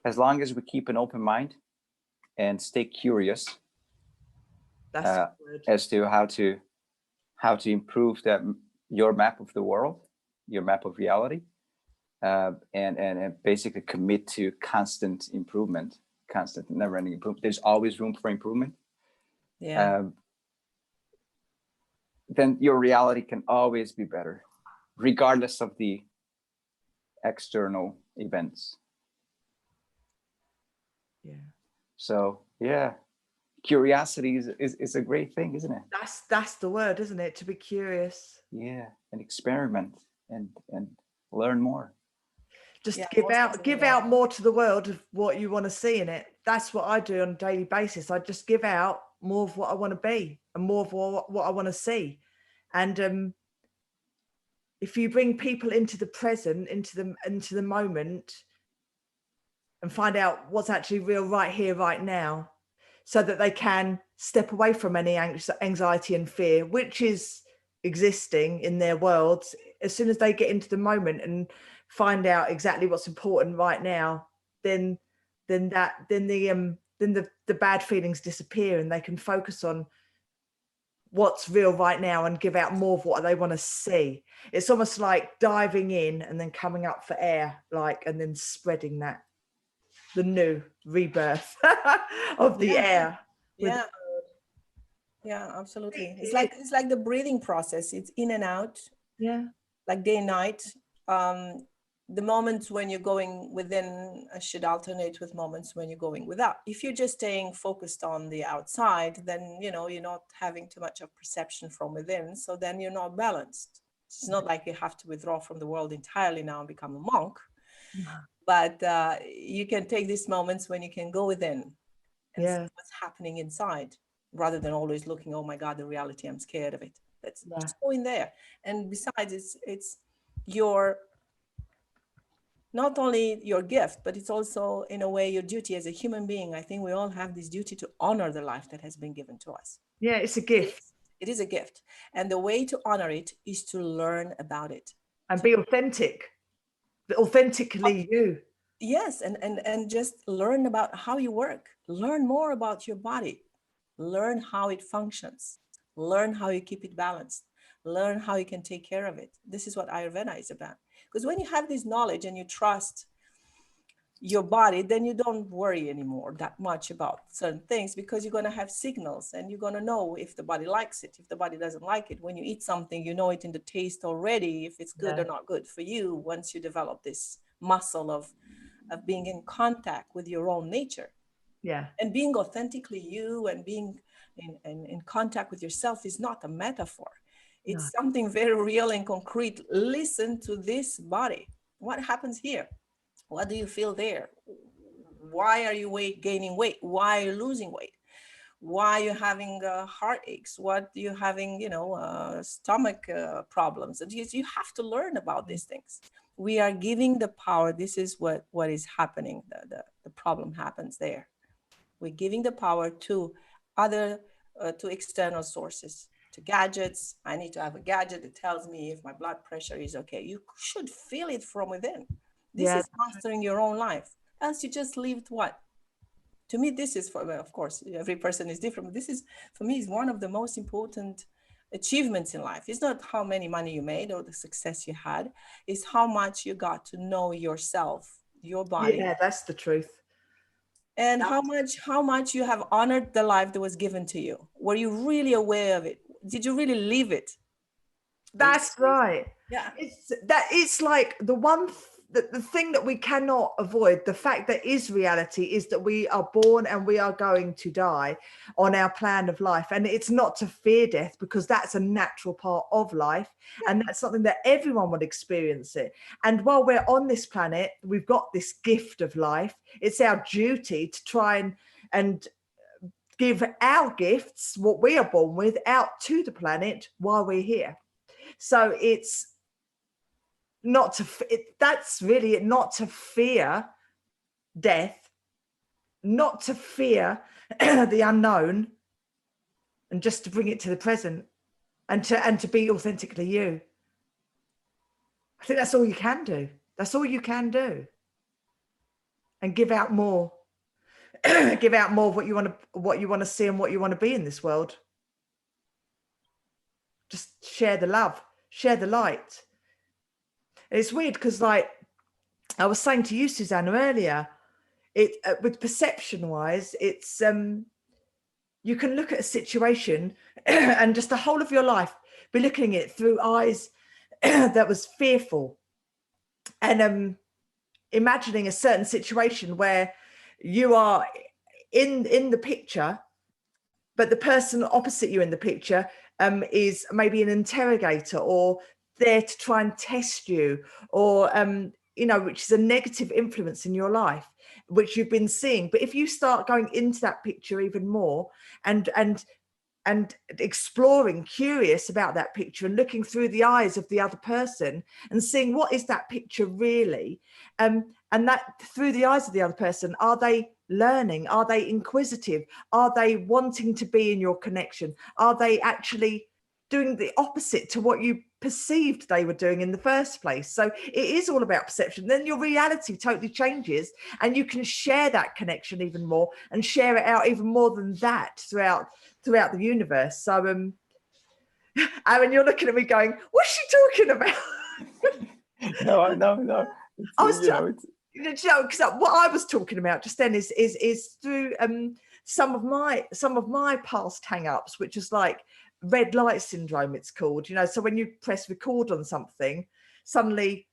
as long as we keep an open mind and stay curious as to how to improve your map of the world, your map of reality, and basically commit to constant improvement, constant never-ending improvement. There's always room for improvement. Yeah. Then your reality can always be better, regardless of the external events. Yeah. So yeah, curiosity is a great thing, isn't it? That's the word, isn't it? To be curious. Yeah, and experiment and learn more. Just give out more to the world of what you want to see in it. That's what I do on a daily basis. I just give out more of what I want to be and more of what I want to see. And if you bring people into the present, into the moment, and find out what's actually real right here, right now, so that they can step away from any anxiety and fear, which is existing in their worlds. As soon as they get into the moment and find out exactly what's important right now, then the bad feelings disappear, and they can focus on what's real right now and give out more of what they want to see. It's almost like diving in and then coming up for air, and then spreading that, the new rebirth of the air. Yeah. Yeah, absolutely. It's like the breathing process. It's in and out. Yeah. Like day and night. The moments when you're going within should alternate with moments when you're going without. If you're just staying focused on the outside, then you're not having too much of perception from within. So then you're not balanced. It's not like you have to withdraw from the world entirely now and become a monk. But you can take these moments when you can go within and see what's happening inside, rather than always looking, oh my God, the reality, I'm scared of it. Let's just go in there. And besides, it's your, not only your gift, but it's also in a way your duty as a human being. I think we all have this duty to honor the life that has been given to us. Yeah, it's a gift. It is a gift. And the way to honor it is to learn about it. And be authentic. Authentically you. Yes, and just learn about how you work. Learn more about your body. Learn how it functions. Learn how you keep it balanced. Learn how you can take care of it. This is what Ayurveda is about. Because when you have this knowledge and you trust your body, then you don't worry anymore that much about certain things, because you're going to have signals and you're going to know if the body likes it, if the body doesn't like it. When you eat something, you know it in the taste already, if it's good or not good for you, once you develop this muscle of being in contact with your own nature. Yeah. And being authentically you and being in contact with yourself is not a metaphor. It's something very real and concrete. Listen to this body. What happens here? What do you feel there? Why are you gaining weight? Why are you losing weight? Why are you having heartaches? What are you having, stomach problems? And you have to learn about these things. We are giving the power. This is what is happening. The problem happens there. We're giving the power to other to external sources, to gadgets. I need to have a gadget that tells me if my blood pressure is okay. You should feel it from within. This is mastering your own life. Else you just lived what? To me, this is, for, well, of course, every person is different, but this is, for me, is one of the most important achievements in life. It's not how many money you made or the success you had, it's how much you got to know yourself, your body. Yeah, that's the truth. And how much you have honored the life that was given to you. Were you really aware of it? Did you really live it? That's right. Yeah. It's like the thing that we cannot avoid, the fact that is reality, is that we are born and we are going to die on our plan of life. And it's not to fear death, because that's a natural part of life. And that's something that everyone would experience it. And while we're on this planet, we've got this gift of life. It's our duty to try and give our gifts, what we are born with, out to the planet while we're here. So it's not that's really it, not to fear death, not to fear the unknown, and just to bring it to the present and to be authentically you. I think that's all you can do. That's all you can do. And give out more. Give out more of what you want to see and what you want to be in this world. Just share the love, share the light. And it's weird because, like I was saying to you, Susanna, earlier, with perception wise, it's you can look at a situation and just the whole of your life be looking at it through eyes that was fearful, and imagining a certain situation where you are in the picture, but the person opposite you in the picture is maybe an interrogator or there to try and test you, or which is a negative influence in your life, which you've been seeing. But if you start going into that picture even more and exploring, curious about that picture and looking through the eyes of the other person and seeing what is that picture really, and that through the eyes of the other person, are they learning? Are they inquisitive? Are they wanting to be in your connection? Are they actually doing the opposite to what you perceived they were doing in the first place? So it is all about perception. Then your reality totally changes, and you can share that connection even more and share it out even more than that throughout the universe. So Aaron, you're looking at me going, what's she talking about? No. I was because what I was talking about just then is through some of my past hang-ups, which is like red light syndrome, it's called. So when you press record on something, suddenly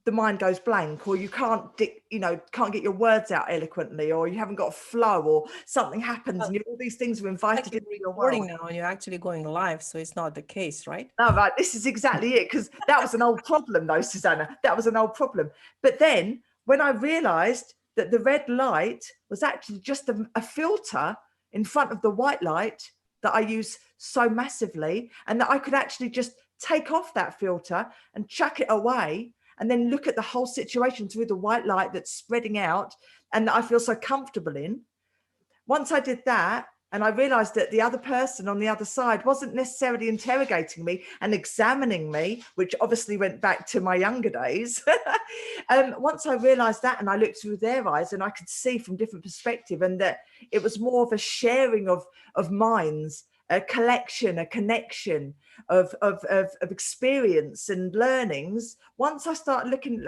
the mind goes blank, or you can't get your words out eloquently, or you haven't got a flow, or something happens, and all these things are invited into your recording now, and you're actually going live, so it's not the case, right? No, right. This is exactly it, because that was an old problem, though, Susanna. That was an old problem. But then when I realised that the red light was actually just a filter in front of the white light that I use so massively, and that I could actually just take off that filter and chuck it away, and then look at the whole situation through the white light that's spreading out and that I feel so comfortable in. Once I did that, and I realized that the other person on the other side wasn't necessarily interrogating me and examining me, which obviously went back to my younger days. Once I realized that, and I looked through their eyes, and I could see from different perspective, and that it was more of a sharing of minds, a collection, a connection of experience and learnings. Once I started looking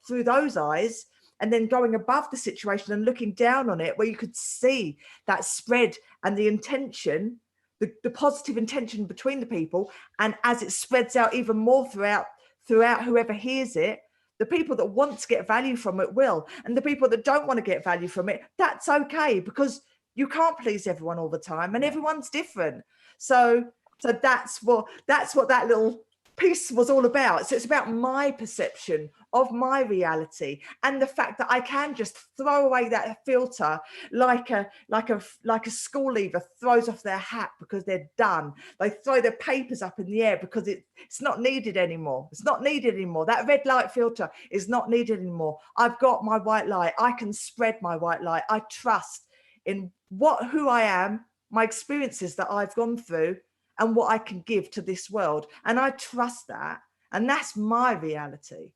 through those eyes, and then going above the situation and looking down on it, where you could see that spread and the intention, the positive intention between the people, and as it spreads out even more throughout whoever hears it, the people that want to get value from it will, and the people that don't want to get value from it, that's okay, because you can't please everyone all the time, and everyone's different. So that's what that little piece was all about. So it's about my perception of my reality, and the fact that I can just throw away that filter like a school leaver throws off their hat because they're done. They throw their papers up in the air because it's not needed anymore. It's not needed anymore. That red light filter is not needed anymore. I've got my white light. I can spread my white light. I trust in who I am, my experiences that I've gone through and what I can give to this world. And I trust that. And that's my reality.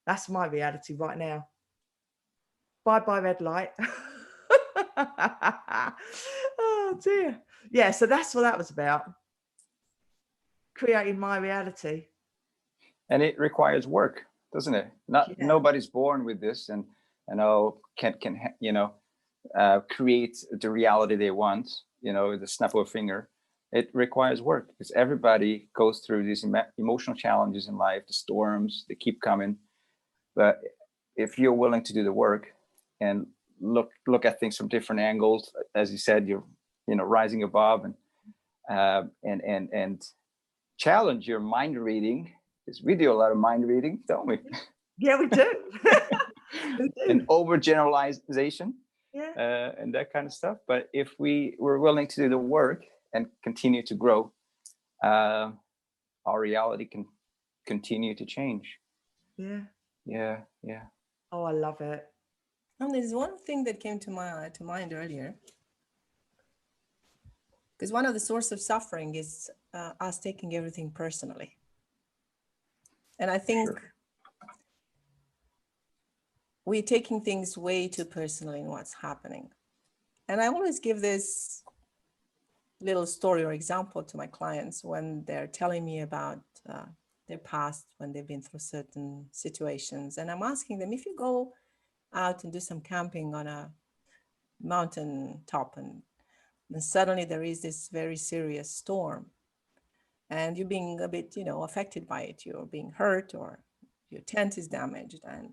That's my reality right now. Bye-bye red light. Oh dear. Yeah, so that's what that was about. Creating my reality. And it requires work, doesn't it? Nobody's born with this and can create the reality they want, with the snap of a finger. It requires work because everybody goes through these emotional challenges in life, the storms, they keep coming. But if you're willing to do the work and look at things from different angles, as you said, you're rising above and challenge your mind reading, because we do a lot of mind reading, don't we? Yeah, we do. We do. And overgeneralization, yeah, and that kind of stuff. But if we were willing to do the work and continue to grow, our reality can continue to change. Yeah. Oh, I love it. And there's one thing that came to mind earlier, because one of the sources of suffering is us taking everything personally. And I think we're taking things way too personally in what's happening. And I always give this little story or example to my clients when they're telling me about their past, when they've been through certain situations. And I'm asking them, if you go out and do some camping on a mountain top and suddenly there is this very serious storm and you're being a bit, affected by it, you're being hurt or your tent is damaged and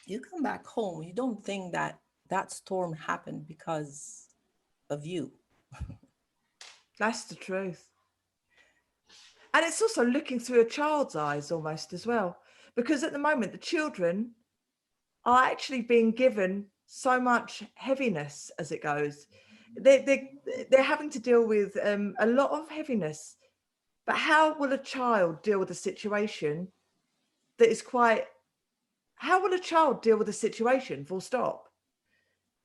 you come back home, you don't think that that storm happened because of you. That's the truth. And it's also looking through a child's eyes almost as well, because at the moment the children are actually being given so much heaviness as it goes. They're having to deal with a lot of heaviness. But how will a child deal with a situation that is how will a child deal with a situation, full stop?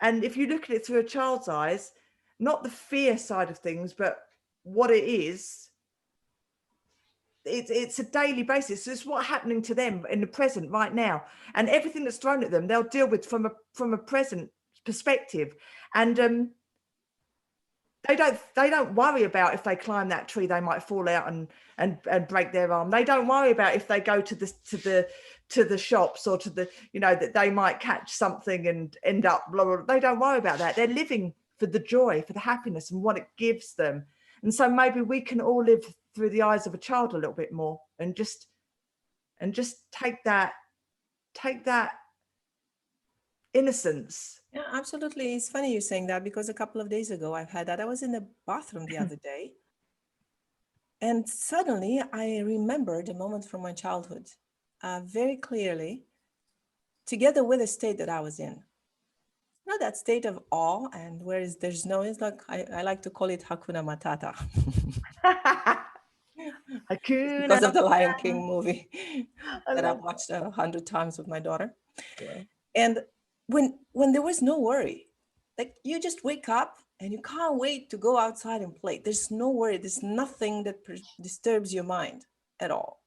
And if you look at it through a child's eyes, not the fear side of things, but what it is, it's a daily basis. It's what's happening to them in the present right now, and everything that's thrown at them, they'll deal with from a present perspective. And they don't worry about if they climb that tree, they might fall out and break their arm. They don't worry about if they go to the shops or to the, that they might catch something and end up blah, blah, blah. They don't worry about that. They're living for the joy, for the happiness and what it gives them. And so maybe we can all live through the eyes of a child a little bit more and just take that innocence. Yeah, absolutely. It's funny you saying that because a couple of days ago I've had that. I was in the bathroom the other day and suddenly I remembered a moment from my childhood very clearly, together with the state that I was in. Not that state of awe and where there's no, it's like, I like to call it Hakuna Matata. Because of the Lion King movie that I've watched 100 times with my daughter. Yeah. And when there was no worry, like you just wake up and you can't wait to go outside and play. There's no worry. There's nothing that disturbs your mind at all.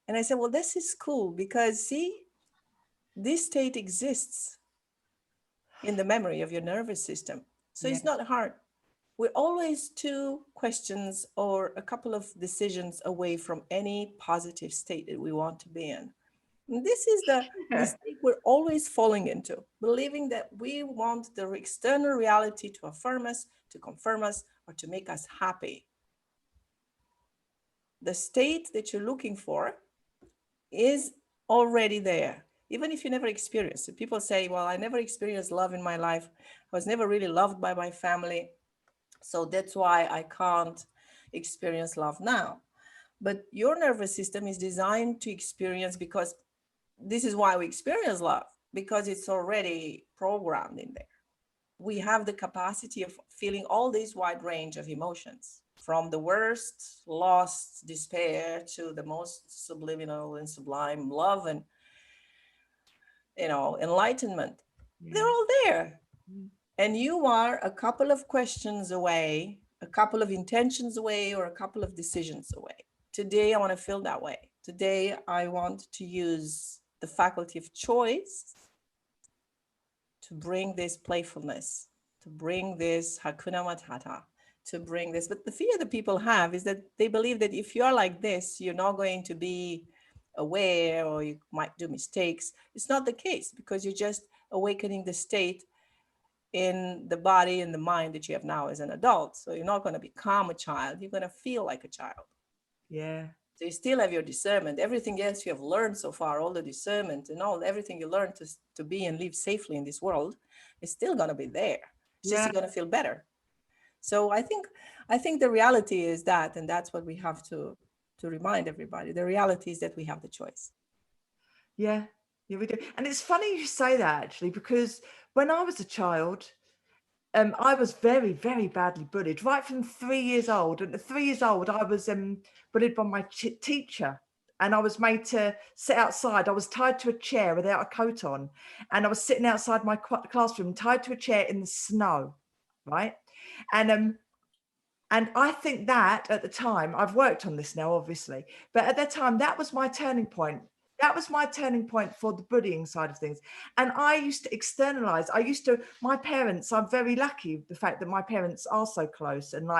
And I said, well, this is cool because see, this state exists in the memory of your nervous system. So It's not hard. We're always 2 questions or a couple of decisions away from any positive state that we want to be in. And this is the mistake we're always falling into, believing that we want the external reality to affirm us, to confirm us, or to make us happy. The state that you're looking for is already there, even if you never experienced it. People say, well, I never experienced love in my life. I was never really loved by my family. So that's why I can't experience love now. But your nervous system is designed to experience, because this is why we experience love, because it's already programmed in there. We have the capacity of feeling all this wide range of emotions, from the worst, loss, despair, to the most subliminal and sublime love and, enlightenment. They're all there. And you are a couple of questions away, a couple of intentions away, or a couple of decisions away. Today, I want to feel that way. Today, I want to use the faculty of choice to bring this playfulness, to bring this Hakuna Matata, to bring this. But the fear that people have is that they believe that if you're like this, you're not going to be aware, or you might do mistakes. It's not the case, because you're just awakening the state in the body and the mind that you have now as an adult. So you're not going to become a child. You're going to feel like a child. Yeah. So you still have your discernment. Everything else you have learned so far, all the discernment and everything you learned to be and live safely in this world is still going to be there. It's just you're going to feel better. So I think the reality is that, and that's what we have to remind everybody. The reality is that we have the choice. Yeah, we do. And it's funny you say that, actually, because when I was a child, I was very, very badly bullied, right from 3 years old. And at 3 years old, I was bullied by my teacher. And I was made to sit outside. I was tied to a chair without a coat on. And I was sitting outside my classroom, tied to a chair in the snow, right? And I think that at the time, I've worked on this now, obviously, but at that time, that was my turning point. That was my turning point for the bullying side of things. And I used to externalize. My parents, I'm very lucky, the fact that my parents are so close. And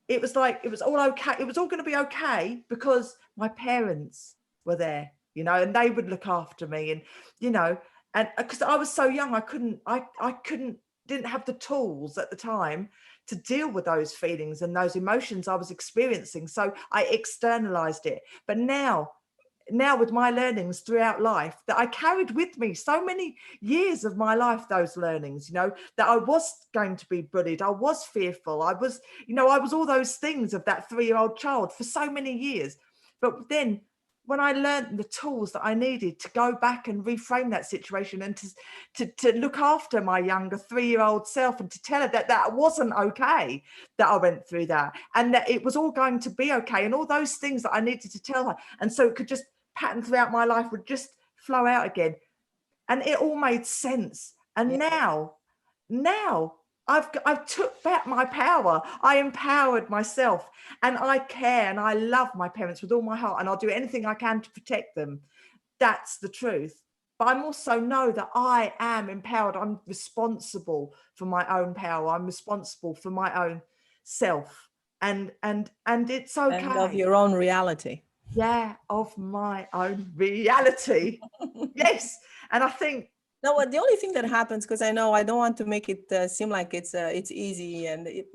it was all okay. It was all going to be okay because my parents were there, and they would look after me. And, and because I was so young, didn't have the tools at the time to deal with those feelings and those emotions I was experiencing. So I externalized it. But now with my learnings throughout life that I carried with me so many years of my life, those learnings, that I was going to be bullied. I was fearful. I was all those things of that 3-year-old child for so many years. But then when I learned the tools that I needed to go back and reframe that situation and to look after my younger 3-year-old self and to tell her that wasn't okay, that I went through that and that it was all going to be okay, and all those things that I needed to tell her. And so it could just pattern throughout my life would just flow out again. And it all made sense. And now I've took back my power. I empowered myself, and I care and I love my parents with all my heart, and I'll do anything I can to protect them. That's the truth. But I also know that I am empowered. I'm responsible for my own power. I'm responsible for my own self. And it's okay. And of your own reality. Yeah, of my own reality. Yes. And I think no, the only thing that happens, because I know I don't want to make it seem like it's easy, and it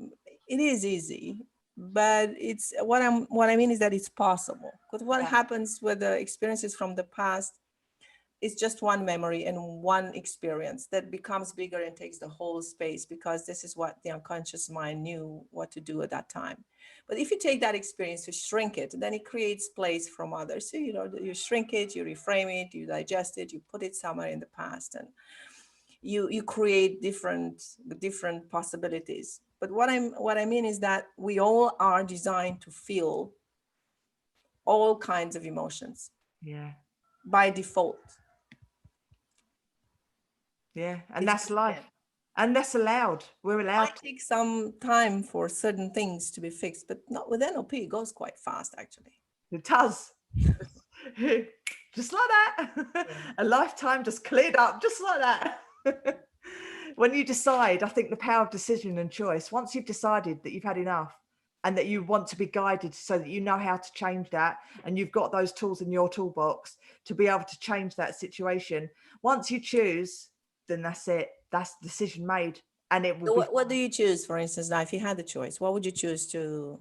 is easy, but it's what I mean is that it's possible. Because what happens with the experiences from the past, it's just one memory and one experience that becomes bigger and takes the whole space, because this is what the unconscious mind knew what to do at that time. But if you take that experience to shrink it, then it creates place from others. So, you shrink it, you reframe it, you digest it, you put it somewhere in the past, and you create different possibilities. But what I mean is that we all are designed to feel all kinds of emotions. Yeah. By default. Yeah, and that's life. And that's allowed. We're allowed. It might take some time for certain things to be fixed, but not with NLP. It goes quite fast, actually. It does. Just like that. A lifetime just cleared up, just like that. When you decide, I think the power of decision and choice, once you've decided that you've had enough and that you want to be guided so that you know how to change that, and you've got those tools in your toolbox to be able to change that situation, once you choose, then that's it. That's the decision made. And it will so what do you choose, for instance, now if you had the choice? What would you choose to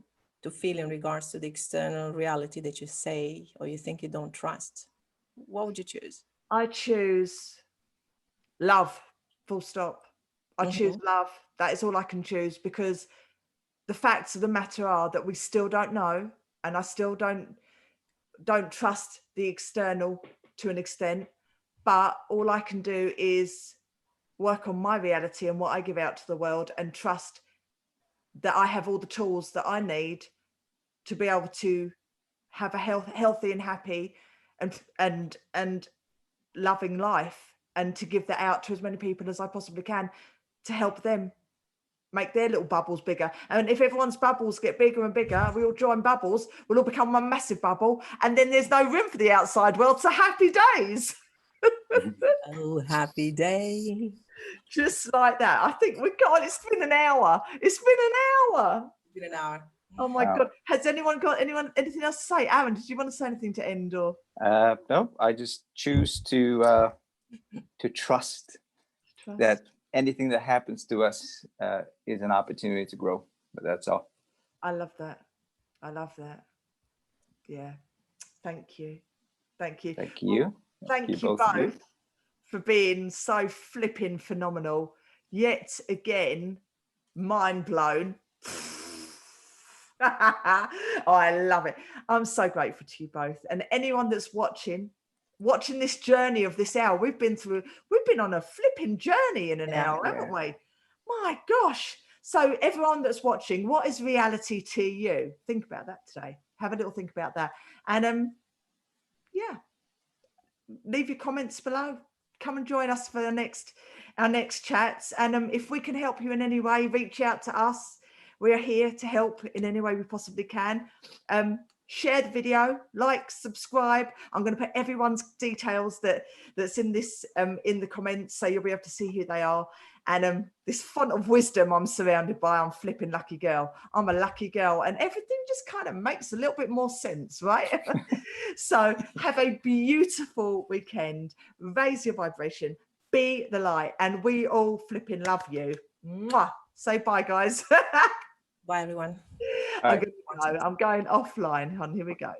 feel in regards to the external reality that you say or you think you don't trust? What would you choose? I choose love, full stop. I choose love. That is all I can choose, because the facts of the matter are that we still don't know, and I still don't trust the external to an extent, but all I can do is work on my reality and what I give out to the world, and trust that I have all the tools that I need to be able to have a healthy and happy and loving life. and to give that out to as many people as I possibly can to help them make their little bubbles bigger. And if everyone's bubbles get bigger and bigger, we all join bubbles, we'll all become one massive bubble, and then there's no room for the outside world. So happy days. Oh, happy day. Just like that. I think we've got, it's been an hour. It's been an hour. It's been an hour. Oh my God. Has anyone got anything else to say? Aaron, did you want to say anything to end or? No, I just choose to trust that anything that happens to us is an opportunity to grow. But that's all. I love that. I love that. Yeah. Thank you. Thank you. Thank you. Thank you both for being so flipping phenomenal. Yet again, mind blown. Oh, I love it. I'm so grateful to you both. And anyone that's watching this journey of this hour, we've been on a flipping journey in an hour, haven't we? My gosh. So everyone that's watching, what is reality to you? Think about that today. Have a little think about that. And leave your comments below. Come and join us for our next chats. And if we can help you in any way, reach out to us. We're here to help in any way we possibly can. Share the video, like, subscribe. I'm going to put everyone's details that's in this in the comments, so you'll be able to see who they are. And this font of wisdom I'm surrounded by, I'm flipping lucky girl. I'm a lucky girl, and everything just kind of makes a little bit more sense, right? So have a beautiful weekend. Raise your vibration. Be the light, and we all flipping love you. Mwah. Say bye, guys. Bye, everyone. I'm going offline, hon. Here we go.